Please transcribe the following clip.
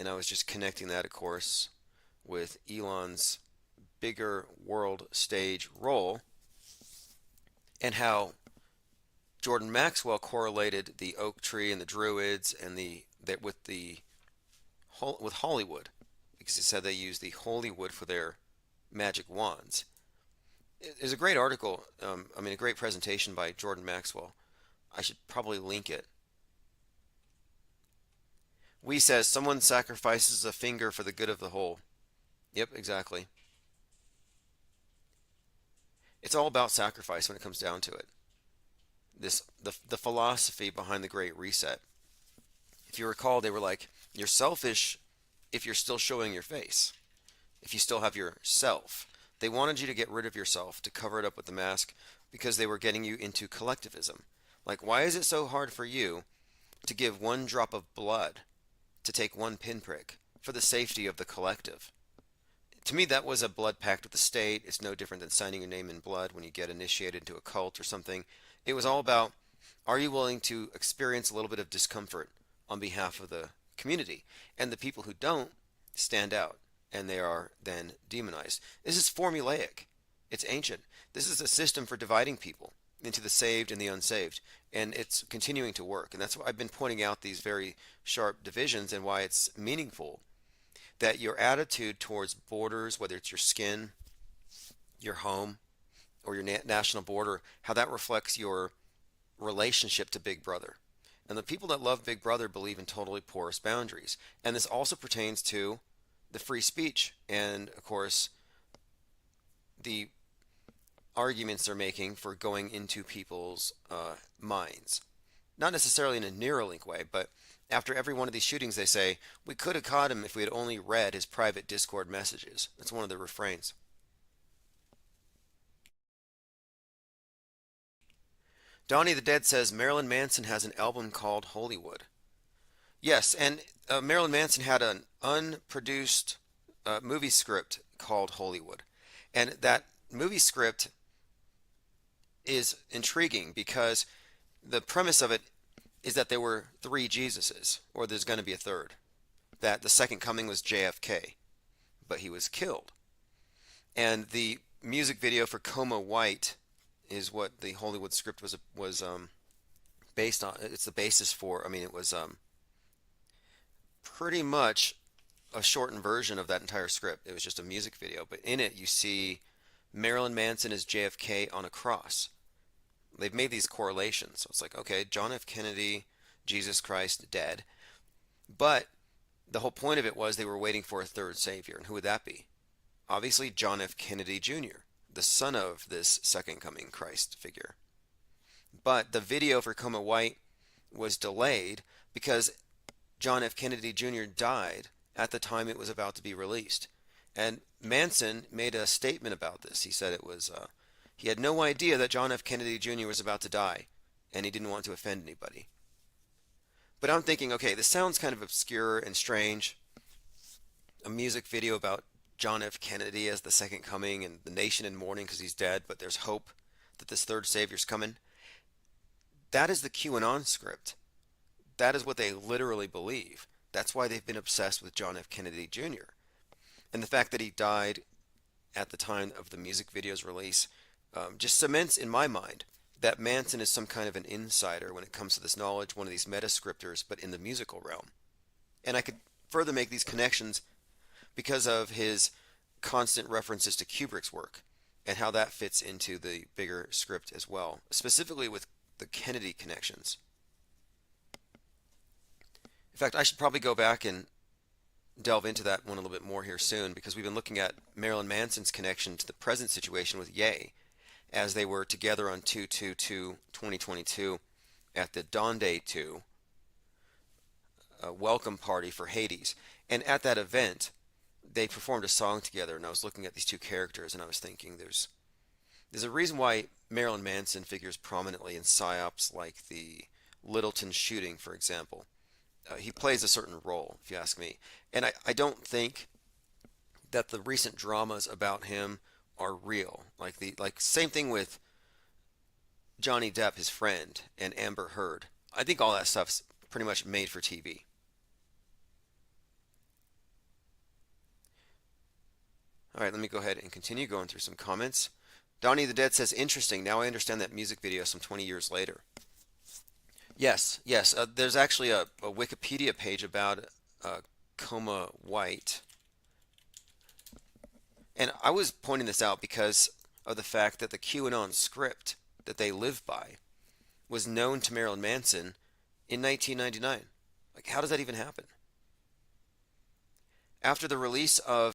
And I was just connecting that, of course, with Elon's bigger world stage role and how Jordan Maxwell correlated the oak tree and the druids and the that with Hollywood because he said they use the holy wood for their magic wands. It's a great article. I mean, a great presentation by Jordan Maxwell. I should probably link it. We says someone sacrifices a finger for the good of the whole. Yep, exactly. It's all about sacrifice when it comes down to it. The philosophy behind the Great Reset. If you recall, they were like, you're selfish if you're still showing your face, if you still have your self. They wanted you to get rid of yourself, to cover it up with the mask, because they were getting you into collectivism. Like, why is it so hard for you to give one drop of blood, to take one pinprick, for the safety of the collective? To me, that was a blood pact with the state. It's no different than signing your name in blood when you get initiated into a cult or something. It was all about, are you willing to experience a little bit of discomfort on behalf of the community? And the people who don't stand out, and they are then demonized. This is formulaic. It's ancient. This is a system for dividing people into the saved and the unsaved, and it's continuing to work. And that's why I've been pointing out these very sharp divisions and why it's meaningful that your attitude towards borders, whether it's your skin, your home, or your national border, how that reflects your relationship to Big Brother. And the people that love Big Brother believe in totally porous boundaries. And this also pertains to the free speech and, of course, the arguments they're making for going into people's minds. Not necessarily in a Neuralink way, but after every one of these shootings, they say, we could have caught him if we had only read his private Discord messages. That's one of the refrains. Donnie the Dead says Marilyn Manson has an album called Hollywood. Yes, and Marilyn Manson had an unproduced movie script called Hollywood. And that movie script is intriguing because the premise of it is that there were three Jesuses, or there's going to be a third. That the second coming was JFK, but he was killed. And the music video for Coma White is what the Hollywood script was based on. It's the basis for. I mean, it was pretty much a shortened version of that entire script. It was just a music video, but in it you see Marilyn Manson as JFK on a cross. They've made these correlations. So it's like, okay, John F. Kennedy, Jesus Christ, dead. But the whole point of it was they were waiting for a third savior. And who would that be? Obviously, John F. Kennedy Jr., the son of this second coming Christ figure. But the video for Coma White was delayed because John F. Kennedy Jr. died at the time it was about to be released. And Manson made a statement about this. He said it was he had no idea that John F. Kennedy Jr. was about to die, and he didn't want to offend anybody. But I'm thinking, okay, this sounds kind of obscure and strange. A music video about John F. Kennedy as the second coming and the nation in mourning because he's dead, but there's hope that this third savior's coming. That is the QAnon script. That is what they literally believe. That's why they've been obsessed with John F. Kennedy Jr. And the fact that he died at the time of the music video's release just cements in my mind that Manson is some kind of an insider when it comes to this knowledge, one of these meta scripters, but in the musical realm. And I could further make these connections because of his constant references to Kubrick's work and how that fits into the bigger script as well, specifically with the Kennedy connections. In fact, I should probably go back and delve into that one a little bit more here soon because we've been looking at Marilyn Manson's connection to the present situation with Ye as they were together on 2/2/2022 at the Donde 2 welcome party for Hades. And at that event, they performed a song together, and I was looking at these two characters, and I was thinking there's a reason why Marilyn Manson figures prominently in psyops like the Littleton shooting, for example. He plays a certain role, if you ask me. And I don't think that the recent dramas about him are real. Like same thing with Johnny Depp, his friend, and Amber Heard. I think all that stuff's pretty much made for TV. All right, let me go ahead and continue going through some comments. Donnie the Dead says, interesting. Now I understand that music video some 20 years later. Yes, yes. There's actually a Wikipedia page about Coma White. And I was pointing this out because of the fact that the QAnon script that they live by was known to Marilyn Manson in 1999. Like, how does that even happen? After the release of